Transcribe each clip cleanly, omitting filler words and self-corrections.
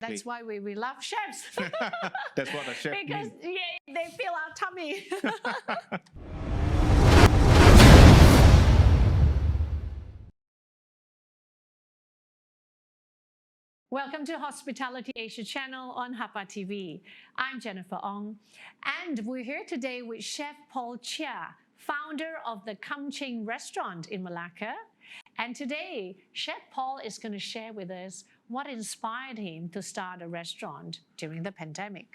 That's why we love chefs. That's what a chef Because means. they fill our tummy. Welcome to Hospitality Asia channel on HAPA TV. I'm Jennifer Ong, and we're here today with Chef Paul Chia, founder of the KamCheng restaurant in Malacca. And today, Chef Paul is going to share with us what inspired him to start a restaurant during the pandemic.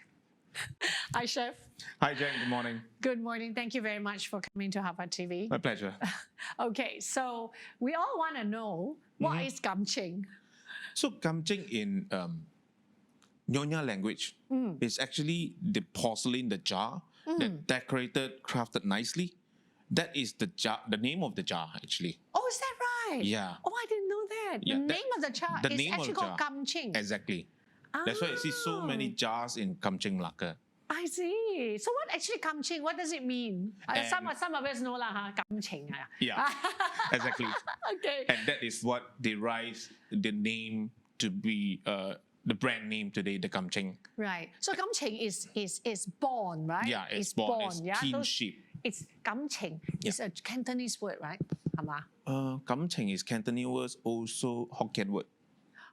Hi, Chef. Hi, Jen. Good morning. Good morning. Thank you very much for coming to HAPA TV. My pleasure. Okay, so we all want to know, what is KamCheng? So, Kam Ching in Nyonya language is actually the porcelain, the jar, that decorated, crafted nicely. That is the jar, the name of the jar, actually. Oh, is that right? Yeah. Oh, I didn't know that. Yeah, the name of the jar the is name of actually the called jar. KamCheng. Exactly. That's why you see so many jars in Kam Ching Malacca. I see. So what actually KamCheng? What does it mean? Some of us know lah, KamCheng. Yeah, exactly. Okay. And that is what derives the name to be the brand name today, the Kam Ching. Right. So KamCheng is born, right? Yeah, it's born. It's yeah. kinship. It's KamCheng. It's a Cantonese word, right? Kam Ching is Cantonese words, also Hokkien word.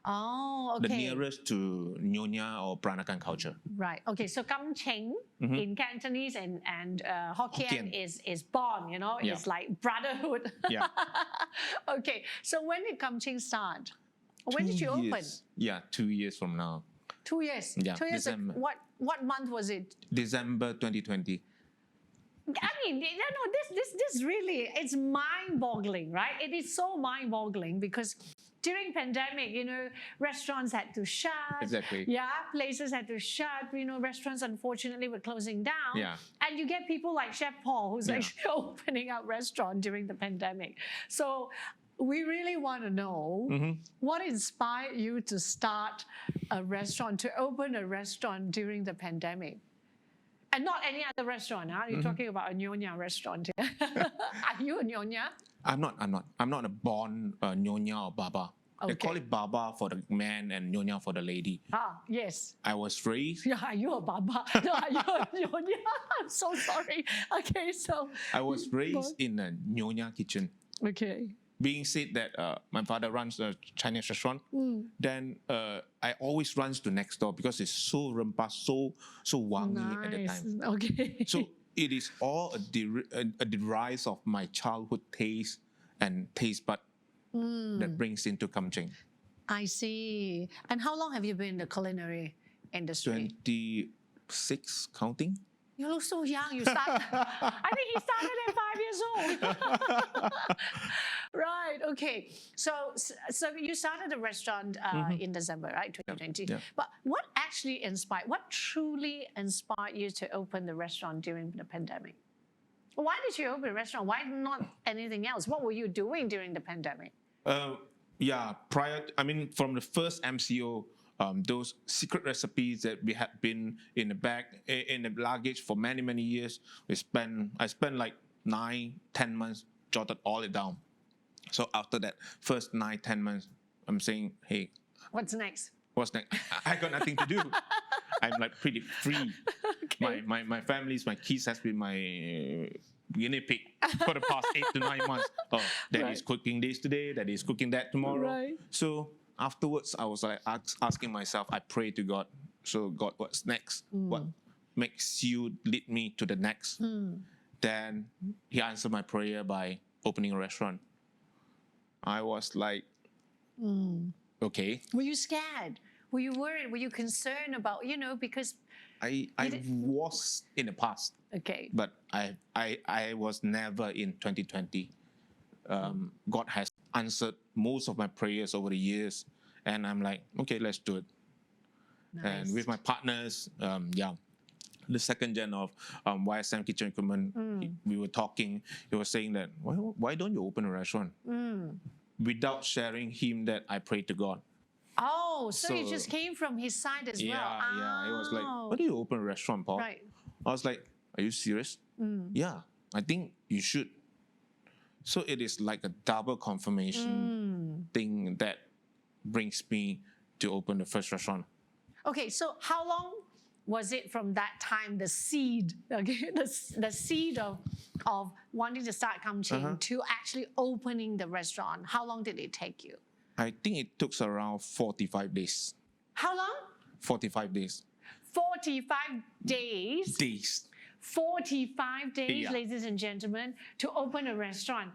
Oh, okay. The nearest to Nyonya or Peranakan culture. Right. Okay. So KamCheng in Cantonese and Hokkien is born. You know, it's like brotherhood. Yeah. Okay. So when did KamCheng start? When did you open? Yeah, 2 years from now. 2 years. Yeah, 2 years. December. What month was it? December 2020. I mean, this really, it's mind-boggling, right? It is so mind-boggling because during pandemic, you know, restaurants had to shut. Exactly. Yeah, places had to shut. You know, restaurants unfortunately were closing down. Yeah. And you get people like Chef Paul, who's actually opening up restaurant during the pandemic. So we really want to know what inspired you to start a restaurant, to open a restaurant during the pandemic. And not any other restaurant, huh? You're talking about a Nyonya restaurant here. Are you a Nyonya? I'm not a born Nyonya or Baba. They call it Baba for the man and Nyonya for the lady. Ah, yes. I was raised. Yeah, are you a Baba? No, are you a Nyonya? I'm so sorry. Okay, so. I was raised in a Nyonya kitchen. Okay. Being said that my father runs a Chinese restaurant, then I always runs to next door because it's so rempah, so wangi at the time. Okay. So it is all a rise of my childhood taste and taste bud that brings into KamCheng. I see. And how long have you been in the culinary industry? 26 counting. You look so young. You start. I think he started at 5 years old. Right. Okay. So you started the restaurant in December, right, 2020. Yeah. But what actually inspired? What truly inspired you to open the restaurant during the pandemic? Why did you open a restaurant? Why not anything else? What were you doing during the pandemic? From the first MCO. Those secret recipes that we had been in the bag, in the luggage for many years. I spent like 9-10 months, jotted all it down. So after that first 9-10 months, I'm saying, hey, what's next? What's next? I got nothing to do. I'm like pretty free. Okay. My family's, my kids has been my guinea pig for the past 8 to 9 months. Oh, that is cooking this today, that is cooking that tomorrow. Right. So afterwards, I was like asking myself, I pray to God. So God, what's next? What makes you lead me to the next? Then he answered my prayer by opening a restaurant. I was like, okay. Were you scared? Were you worried? Were you concerned about, you know, because... I was in the past. Okay. But I was never in 2020. God has answered most of my prayers over the years. And I'm like, okay, let's do it. Nice. And with my partners, the second gen of YSM Kitchen Equipment, we were talking. He was saying that, why don't you open a restaurant? Without sharing him that I prayed to God. Oh, so it just came from his side as well. Yeah. He was like, why do you open a restaurant, Paul? Right. I was like, are you serious? Yeah, I think you should. So it is like a double confirmation thing that brings me to open the first restaurant. Okay, so how long was it from that time, the seed, okay, the seed of wanting to start KamCheng to actually opening the restaurant? How long did it take you? I think it took around 45 days. How long? 45 days. 45 days. Days. 45 days, Yeah. ladies and gentlemen, to open a restaurant.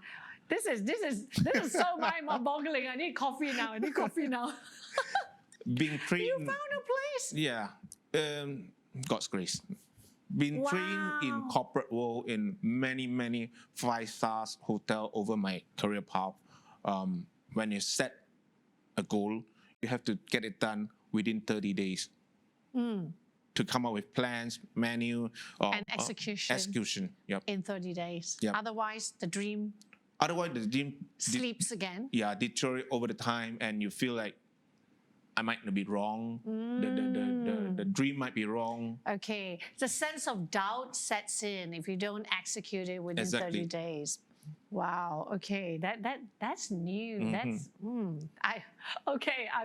This is so mind-boggling. I need coffee now. I need coffee now. Being trained. You found a place. Yeah. God's grace. Been trained in Wow. corporate world in many 5-star hotel over my career path. When you set a goal, you have to get it done within 30 days. To come up with plans, menu, And execution. execution. Yep. In 30 days. Yep. Otherwise, the dream Otherwise, the dream sleeps again. deteriorate over the time, and you feel like I might be wrong. The dream might be wrong. Okay. The sense of doubt sets in if you don't execute it within Exactly. 30 days. Wow. Okay. That's new. I'm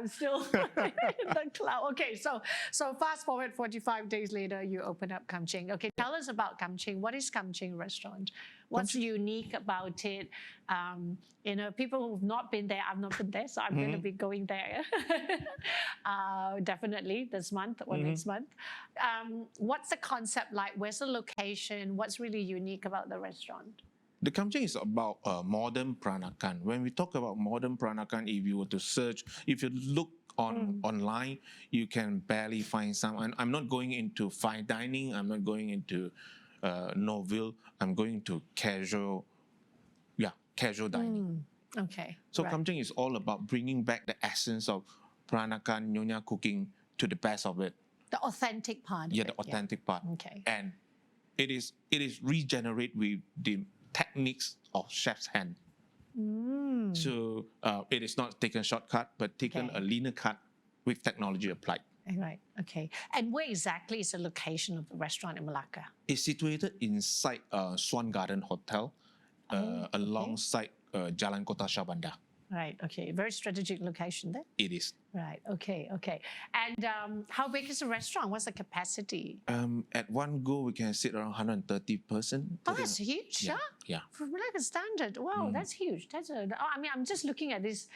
still in the cloud. Okay. So fast forward 45 days later, you open up KamCheng. Okay. Tell us about KamCheng. What is KamCheng restaurant? What's unique about it? People who've not been there, I've not been there, so I'm going to be going there definitely this month or next month. What's the concept like? Where's the location? What's really unique about the restaurant? The KamCheng is about modern Peranakan. When we talk about modern Peranakan, if you were to search, if you look online, you can barely find some. And I'm not going into fine dining. I'm not going into novel. I'm going to casual dining. Okay. So right. KamCheng is all about bringing back the essence of Peranakan Nyonya cooking to the best of it. The authentic part. Yeah, the authentic part. Okay. And it is regenerate with the techniques of chef's hand. So it is not taken shortcut, but taken Okay. a linear cut with technology applied. Right. Okay. And where exactly is the location of the restaurant in Malacca? It's situated inside Swan Garden Hotel, alongside Jalan Kota Syahbandar. Right. Okay. Very strategic location there. It is. Right. Okay. Okay. And how big is the restaurant? What's the capacity? At one go, we can sit around 130 person. Oh, that's huge, Yeah, huh? yeah. For Malacca standard. Wow, that's huge. I'm just looking at this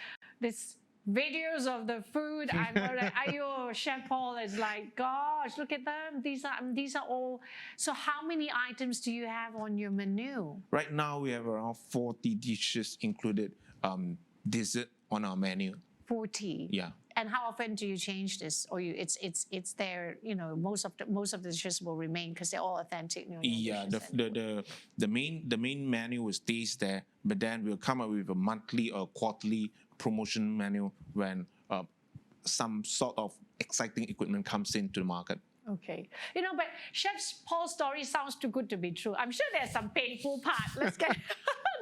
videos of the food. I'm like, ayo, Chef Paul is like, gosh, look at them. These are all. So how many items do you have on your menu? Right now, we have around 40 dishes included. Dessert on our menu. 40. Yeah. And how often do you change this? Or it's there, most of the dishes will remain because they're all authentic. Yeah, the main menu will stays there, but then we'll come up with a monthly or quarterly promotion menu when some sort of exciting equipment comes into the market. Okay. But Chef Paul's story sounds too good to be true. I'm sure there's some painful part. Let's get...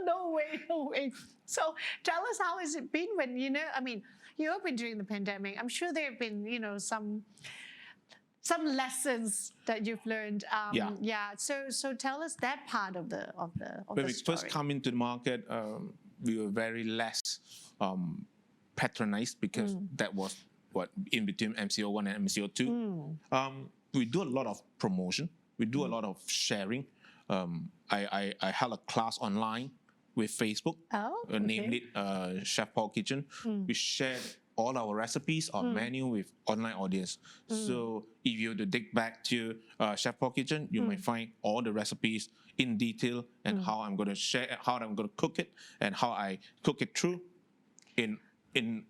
No way. So tell us, how has it been when, you opened during the pandemic. I'm sure there have been, some lessons that you've learned. Yeah. So tell us that part of the When we story. first come into the market, we were very less patronized because that was what in between MCO1 and MCO2. We do a lot of promotion. We do a lot of sharing. I held a class online with Facebook, named it Chef Paul Kitchen. We shared all our recipes, our menu with online audience. So if you were to dig back to Chef Paul Kitchen, you might find all the recipes in detail and how I'm going to share it, how I'm going to cook it, and how I cook it through in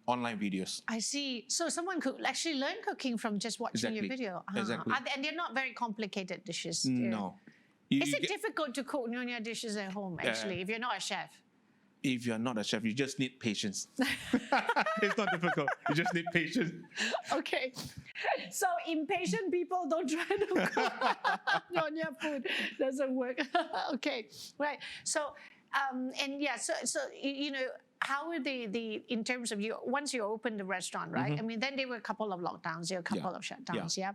online videos. I see. So someone could actually learn cooking from just watching your Exactly. video. Exactly. And they're not very complicated dishes. No. Is it difficult to cook nyonya dishes at home, actually, if you're not a chef? If you're not a chef, you just need patience. It's not difficult. You just need patience. Okay. So impatient people don't try to cook nyonya food. Doesn't work. Okay. Right. So, how are the in terms of you, once you opened the restaurant, right? I mean, then there were a couple of lockdowns, there were a couple of shutdowns, yeah?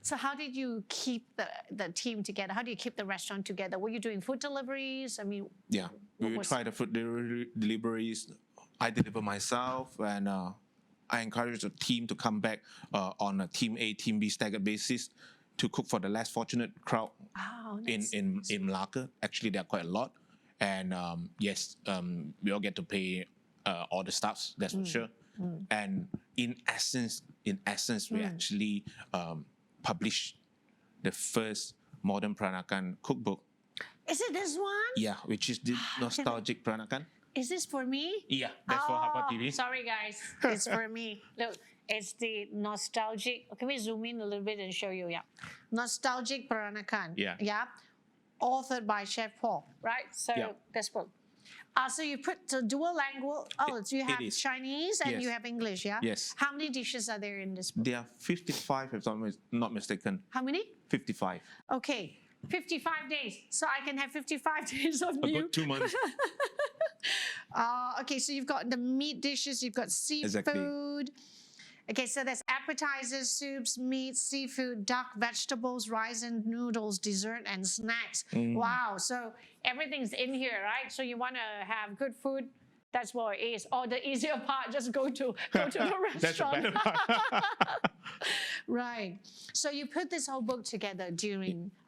So how did you keep the team together? How do you keep the restaurant together? Were you doing food deliveries? I mean, Yeah, we would try the food deliveries. I deliver myself, and I encourage the team to come back on a team A, team B staggered basis to cook for the less fortunate crowd in Malacca. Actually, there are quite a lot. And yes, we all get to pay all the staffs, that's for sure. And in essence, we actually published the first modern Peranakan cookbook. Is it this one? Yeah, which is the nostalgic Peranakan. Is this for me? Yeah, that's for HAPA TV. Sorry, guys. It's for me. Look, it's the nostalgic. Can we zoom in a little bit and show you? Yeah. Nostalgic Peranakan. Yeah. Yeah. Authored by Chef Paul, right? So this book. So you put the dual language. Oh, so you have Chinese and you have English, yeah? Yes. How many dishes are there in this book? There are 55, if I'm not mistaken. How many? 55. Okay. 55 days. So I can have 55 days of A new. good 2 months. Okay, so you've got the meat dishes, you've got seafood. Exactly. Okay, so there's appetizers, soups, meat, seafood, duck, vegetables, rice and noodles, dessert, and snacks. Wow, so everything's in here, right? So you want to have good food, that's what it is. Or the easier part, just go to the restaurant. That's the better part. Right. So you put this whole book together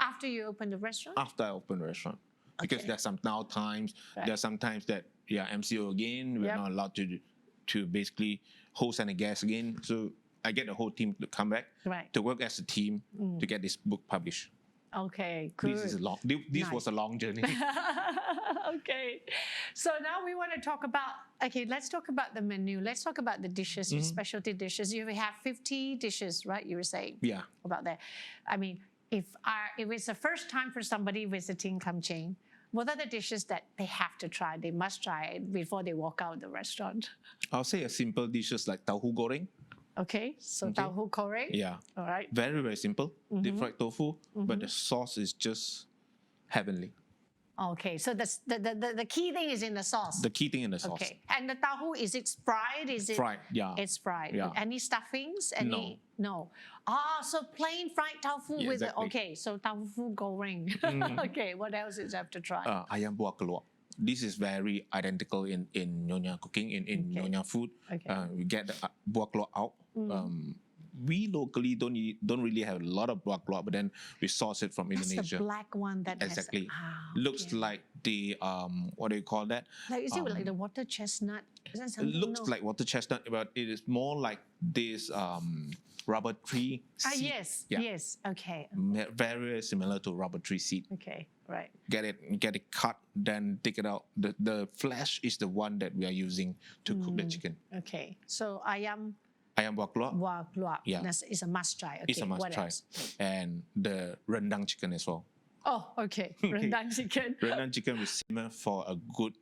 after you open the restaurant? After I open the restaurant. Because there's some now times, Right. there's sometimes that, MCO again, we're not allowed to basically host any guests again. So I get the whole team to come back to work as a team to get this book published. Okay, good. This is long. This was a long journey. Okay, so now we want to talk about. Okay, let's talk about the menu. Let's talk about the dishes, your specialty dishes. You have 50 dishes, right? You were saying. Yeah. About that. I mean, if it's the first time for somebody visiting KamCheng, what are the dishes that they have to try? They must try it before they walk out of the restaurant. I'll say a simple dishes like tauhu goreng. Okay, so tauhu goreng. Yeah. All right. Very, very simple. Deep fried tofu, but the sauce is just heavenly. Okay, so the key thing is in the sauce. The key thing in the sauce. Okay, and the tauhu, is it fried? Is it fried? Yeah. It's fried. Yeah. Any stuffings? No. So plain fried tofu with exactly. okay, so tofu goreng. Okay, what else is have to try? Ayam buah keluak. This is very identical in Nyonya cooking, in Nyonya food. Okay. We get the buah keluak out. We locally don't really have a lot of buah keluak, but then we source it from That's Indonesia. the black one that Exactly. has. Looks like the what do you call that? Like, is it like the water chestnut? Is that It something? looks like water chestnut, but it is more like this rubber tree seed. Yes. Yeah. Yes. Okay. Very similar to rubber tree seed. Okay. Right. Get it cut, then take it out. The flesh is the one that we are using to cook the chicken. Okay. So ayam Ayam buah keluak, keluak. Yeah. It's a must try. Okay. it's a must what try. else? And the rendang chicken as well. Oh, okay. Rendang chicken. Rendang chicken will simmer for a good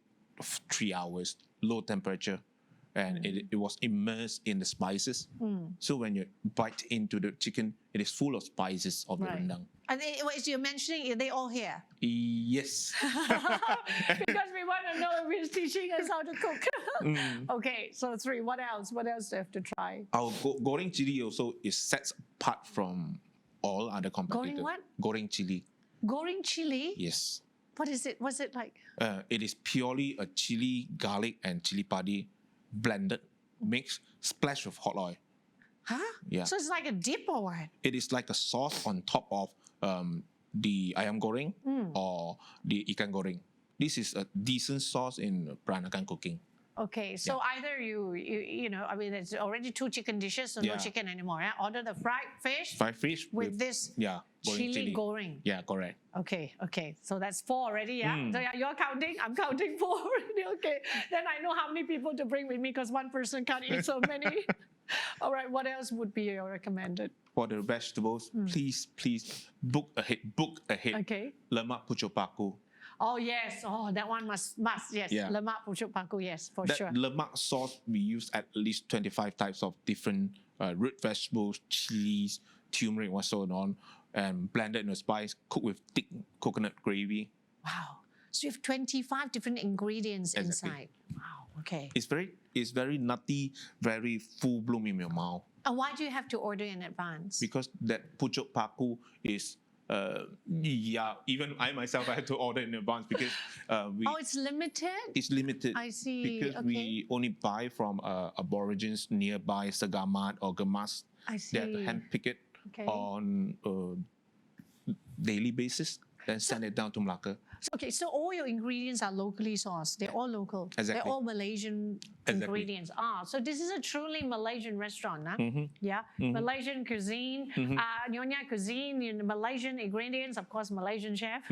3 hours, low temperature. And it was immersed in the spices. So when you bite into the chicken, it is full of spices of the Right. rendang. And what you're mentioning, are they all here? Yes. Because we want to know if he's teaching us how to cook. Okay, so 3. What else? What else do you have to try? Our goreng chili also is sets apart from all other competitors. Goreng what? Goreng chili. Goreng chili? Yes. What is it? What's it like? It is purely a chili, garlic, and chili padi blended, mixed, splashed with hot oil. Huh? Yeah. So it's like a dip or what? It is like a sauce on top of the ayam goreng or the ikan goreng. This is a decent sauce in Peranakan cooking. Okay, so either you know, I mean, there's already 2 chicken dishes, so no Yeah. chicken anymore. Yeah? Order the fried fish Fried fish with this goreng chili goreng. Yeah, correct. Okay. So that's 4 already, yeah? So yeah, you're counting, I'm counting 4 already, okay. Then I know how many people to bring with me because one person can't eat so many. All right, what else would be your recommended? For the vegetables, please book ahead. Okay. Lemak pucuk paku. Oh, yes. Oh, that one must, yes. Yeah. Lemak pucuk paku, yes, for That sure. lemak sauce, we use at least 25 types of different root vegetables, chilies, turmeric, and so on, and blended in a spice, cooked with thick coconut gravy. Wow. So you have 25 different ingredients Exactly. inside. Wow, okay. It's very nutty, very full bloom in your mouth. And why do you have to order in advance? Because that pucuk paku is Yeah, even I myself I had to order in advance because it's limited. it's limited. I see. Because Okay. we only buy from aborigines nearby Sagamat or Gamas. I They have to see. handpick it Okay. on daily basis, then send it down to Malacca. So all your ingredients are locally sourced. They're all local. Exactly. They're all Malaysian ingredients. So this is a truly Malaysian restaurant, huh? Yeah. Malaysian cuisine, Nyonya cuisine, Malaysian ingredients, of course, Malaysian chef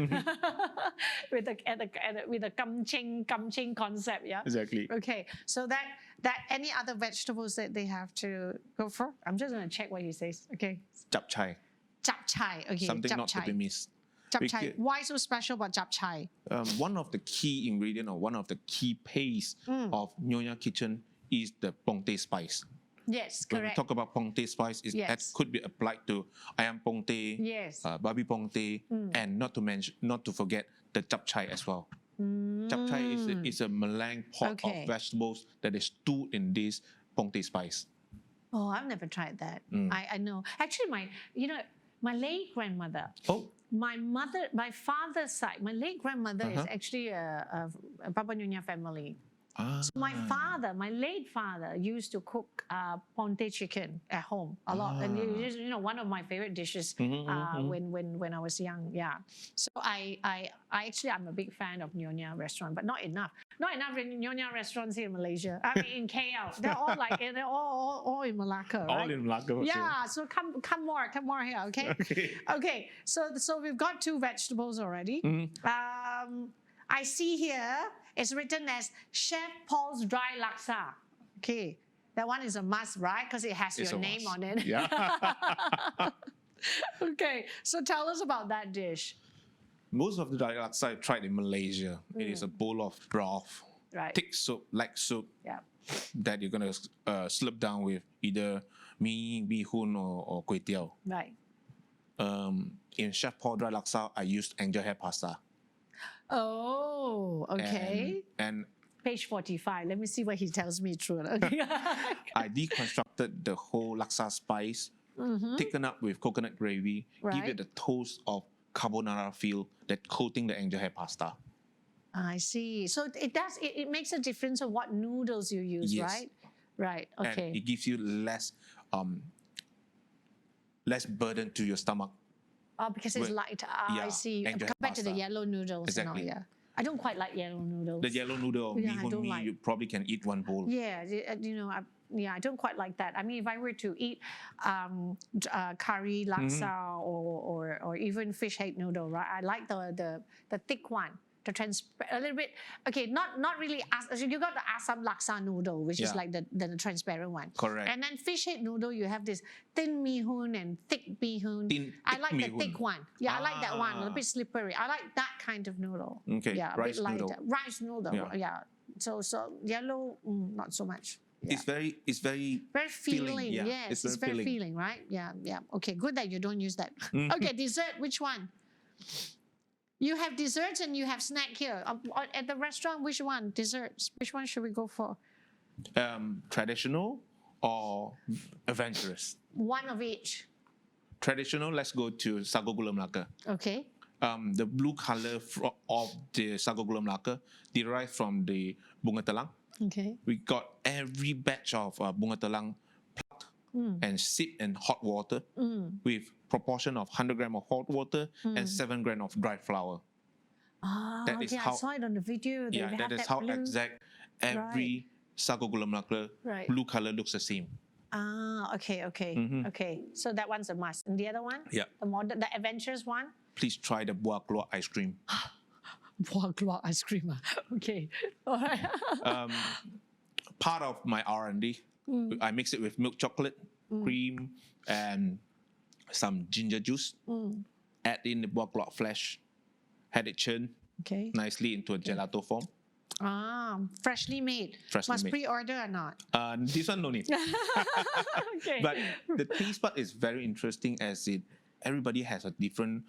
with the Kam Ching concept. Yeah. Exactly. Okay. So that any other vegetables that they have to go for? I'm just gonna check what he says. Okay. Japchae, Japchae. Okay. something not to be Japchae. missed. Japchae. Why so special about japchae? One of the key ingredient or one of the key paste of Nyonya kitchen is the pongteh spice. Yes, When we correct. talk about pongteh spice, that Yes. could be applied to ayam pongteh, Yes. babi pongteh, and not to forget the japchae as well. Japchae is a melang pot Okay. of vegetables that is stewed in this pongteh spice. Oh, I've never tried that. I know. Actually, my late grandmother, Oh, my father's side, my late grandmother is Uh-huh. actually a Papa Nyonya family. ah, So my late father used to cook ponte chicken at home a lot, and it is one of my favorite dishes when I was young. Yeah, so I'm a big fan of Nyonya restaurant, but not enough Nyonya restaurants here in Malaysia. I mean in KL, they're all in Malacca, right? all in Malacca. also. Yeah, so come more here, okay? Okay, so we've got two vegetables already. I see here it's written as Chef Paul's Dry Laksa. Okay, that one is a must, right? Because it has It's your a name must. on it. Yeah. Okay, so tell us about that dish. Most of the dry laksa I tried in Malaysia. It is a bowl of broth, Right. thick soup, like soup Yeah. that you're gonna slip down with either mee, bee hoon, or kway teow. Right. In Chef Paul dry laksa, I used angel hair pasta. Oh, okay. And Page 45. Let me see what he tells me through. Okay. I deconstructed the whole laksa spice, thickened up with coconut gravy, give Right. it the toast of carbonara feel that coating the angel hair pasta. I see. So it makes a difference of what noodles you use, Yes. right? Right. And Okay. it gives you less burden to your stomach. Oh, because it's Well, light. I yeah, see. and you have Compared to the pasta. yellow noodles. Exactly. Yeah. I don't quite like yellow noodles. The yellow noodle or Yeah, I bee don't hoon mee, like. you probably can eat one bowl. Yeah, I don't quite like that. I mean, if I were to eat curry laksa or even fish head noodle, right? I like the thick one, a little bit. Okay, not really. You got the asam laksa noodle, which is Yeah. like the transparent one. Correct. And then fish head noodle, you have this thin mee hoon and thick mee hoon. I thick like mee the hoon. thick one. Yeah, I like that one. A little Ah. bit slippery. I like that kind of noodle. Okay, Yeah, a rice bit lighter. noodle. Rice noodle. Yeah. Yeah. So yellow, not so much. Yeah. It's very Very feeling, yeah. yes. It's very feeling, right? Yeah. Okay, good that you don't use that. Mm-hmm. Okay, dessert, which one? You have desserts and you have snack here. At the restaurant, which one? Desserts. Which one should we go for? traditional or adventurous. One of each. Traditional, let's go to Sago Gula Melaka. Okay. The blue color of the Sago Gula Melaka derived from the bunga telang. Okay. We got every batch of bunga telang plucked and sit in hot water with proportion of 100 gram of hot water and 7 gram of dry flour. Ah, That is okay, I how- saw it on the video. They Yeah, have that is how blue. exact every Sago Gula Melaka Right. blue color looks the same. Ah, okay. Okay. So that one's a must. And the other one? Yeah. The adventurous one? Please try the buah keluak ice cream. Buah keluak ice cream. Okay. All right. Part of my R&D, I mix it with milk chocolate, cream, and some ginger juice. Add in the buah keluak flesh, had it churned Okay. nicely into a gelato form. Ah, freshly made. Freshly Must made. pre-order or not? This one no need. Okay. But the taste part is very interesting as everybody has a different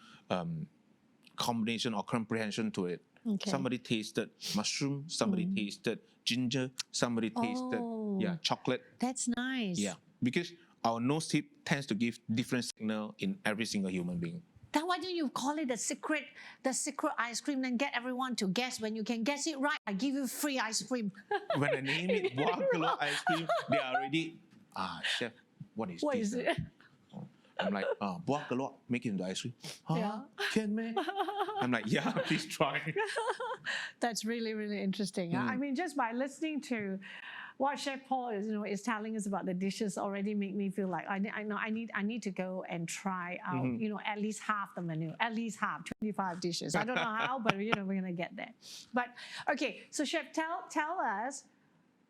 combination or comprehension to it. Okay. Somebody tasted mushroom, somebody tasted ginger, somebody tasted Oh. chocolate. That's nice. Yeah, because our nose tip tends to give different signal in every single human being. Then why don't you call it the secret ice cream? Then get everyone to guess. When you can guess it right, I give you free ice cream. When I name it Buah Keluak ice cream, they are already, chef, what is What this? is it? I'm like, Buah Keluak, make it into ice cream. Yeah. Can man? I'm like, yeah, please try. That's really, really interesting. I mean, just by listening to what Chef Paul is telling us about the dishes already make me feel like I need to go and try out at least half the menu, at least half, 25 dishes. I don't know how, but we're gonna get there. But okay, so Chef, tell us,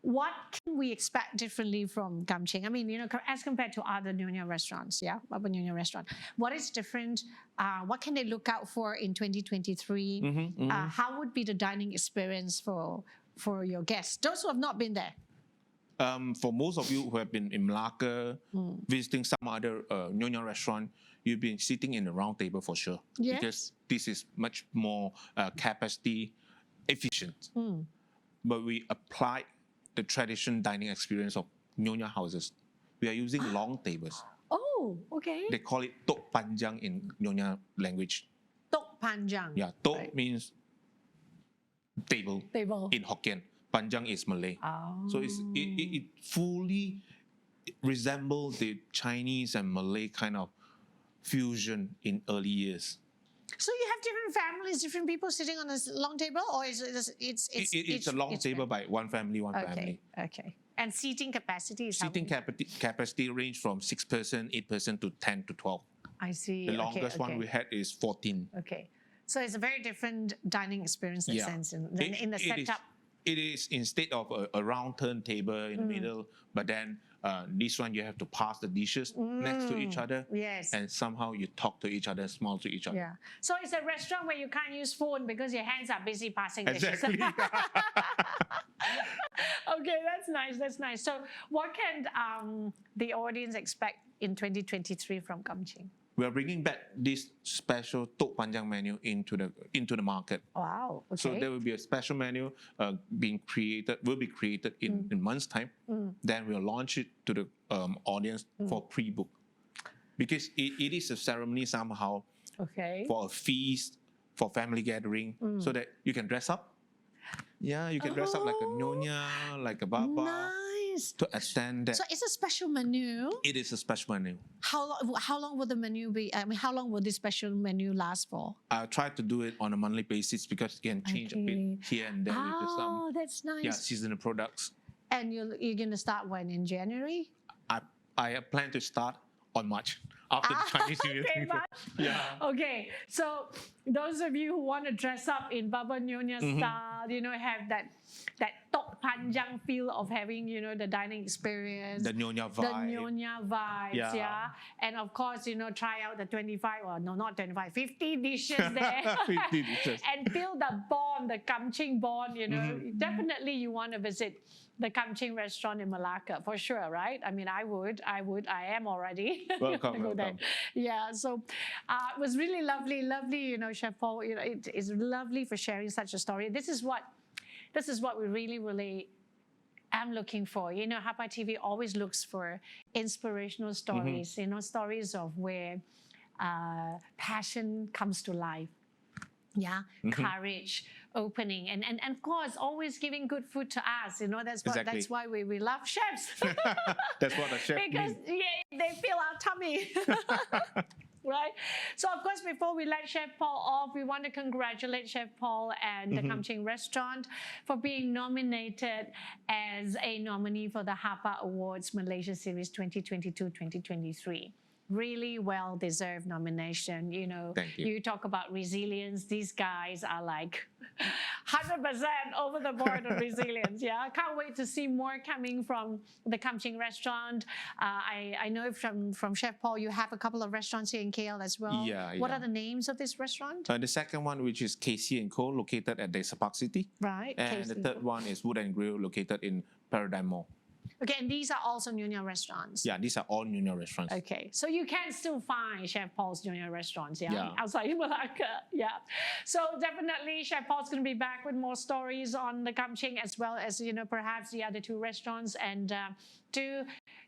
what can we expect differently from KamCheng? I mean, as compared to other Nyonya restaurants, Papa Nyonya restaurant, what is different? What can they look out for in 2023? How would be the dining experience for your guests, those who have not been there? For most of you who have been in Malacca, visiting some other Nyonya restaurant, you've been sitting in the round table for sure. Yes. Because this is much more capacity efficient. But we apply the traditional dining experience of Nyonya houses. We are using long tables. Oh, okay. They call it Tok Panjang in Nyonya language. Tok Panjang. Yeah, Tok means table Table. in Hokkien. Panjang is Malay. Oh. So it fully resembles the Chinese and Malay kind of fusion in early years. So you have different families, different people sitting on this long table, or is it It's a long table by one family, family. Okay. And seating capacity is Seating capacity range from 6 person, 8 person to 10 to 12. I see. The longest one we had is 14. Okay. So it's a very different dining experience in sense in the setup. It is instead of a round turntable in the middle, but then this one you have to pass the dishes next to each other. Yes. And somehow you talk to each other, smile to each other. Yeah. So it's a restaurant where you can't use phone because your hands are busy passing dishes. Exactly. Okay, that's nice. That's nice. So what can the audience expect in 2023 from KamCheng? We are bringing back this special Tok Panjang menu into the market. Wow. Okay. So there will be a special menu will be created in a month's time. Then we'll launch it to the audience for pre-book. Because it is a ceremony somehow for a feast, for family gathering, so that you can dress up. Yeah, you can dress up like a nyonya, like a baba. Nice. To extend that. So it's a special menu. It is a special menu. How long will the menu be? I mean, how long will this special menu last for? I try to do it on a monthly basis because it can change a bit here and there with some that's nice. seasonal products. And you're going to start when, in January? I plan to start on March after the Chinese New Year. Okay, March. Yeah. Okay, so those of you who want to dress up in Baba Nyonya style, have that Tok Panjang feel of having, the dining experience. The Nyonya vibe. The Nyonya vibes, And of course, try out the 25, or no, not 25, 50 dishes there. 50 dishes. And feel the bond, the KamCheng bond, Definitely you want to visit the KamCheng restaurant in Malacca, for sure, right? I mean, I am already. Welcome. Yeah, so it was really lovely, Chef Paul. It is lovely for sharing such a story. This is what we really, really am looking for. HAPA TV always looks for inspirational stories, stories of where passion comes to life. Yeah, courage, opening, and of course, always giving good food to us. That's why we love chefs. That's what a chef because means. They fill our tummy. Right? So of course, before we let Chef Paul off, we want to congratulate Chef Paul and the KamCheng restaurant for being nominated as a nominee for the HAPA Awards Malaysia Series 2022-2023. Really well-deserved nomination. Thank you. You talk about resilience. These guys are like 100% over the board of resilience. Yeah, can't wait to see more coming from the KamCheng restaurant. I know from Chef Paul, you have a couple of restaurants here in KL as well. Yeah. What are the names of this restaurant? The second one, which is KC & Co, located at Desa Park City. Right. And the third one is Wood & Grill, located in Paradigm Mall. Okay, and these are also Nyonya restaurants. Yeah, these are all Nyonya restaurants. Okay, so you can still find Chef Paul's Nyonya restaurants, Yeah. outside Malacca. Yeah. So definitely Chef Paul's going to be back with more stories on the KamCheng as well as, perhaps the other two restaurants. And to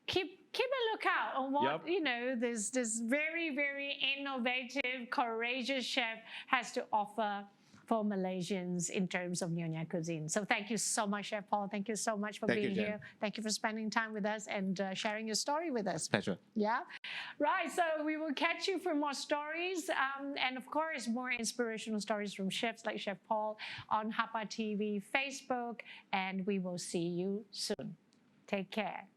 keep a lookout on what Yep. this very innovative, courageous chef has to offer for Malaysians in terms of Nyonya cuisine. So thank you so much, Chef Paul. Thank you so much for Thank you, being Jen. here. Thank you for spending time with us and sharing your story with us. Pleasure. Yeah, right. So we will catch you for more stories, and of course more inspirational stories from chefs like Chef Paul on HAPA TV, Facebook, and we will see you soon. Take care.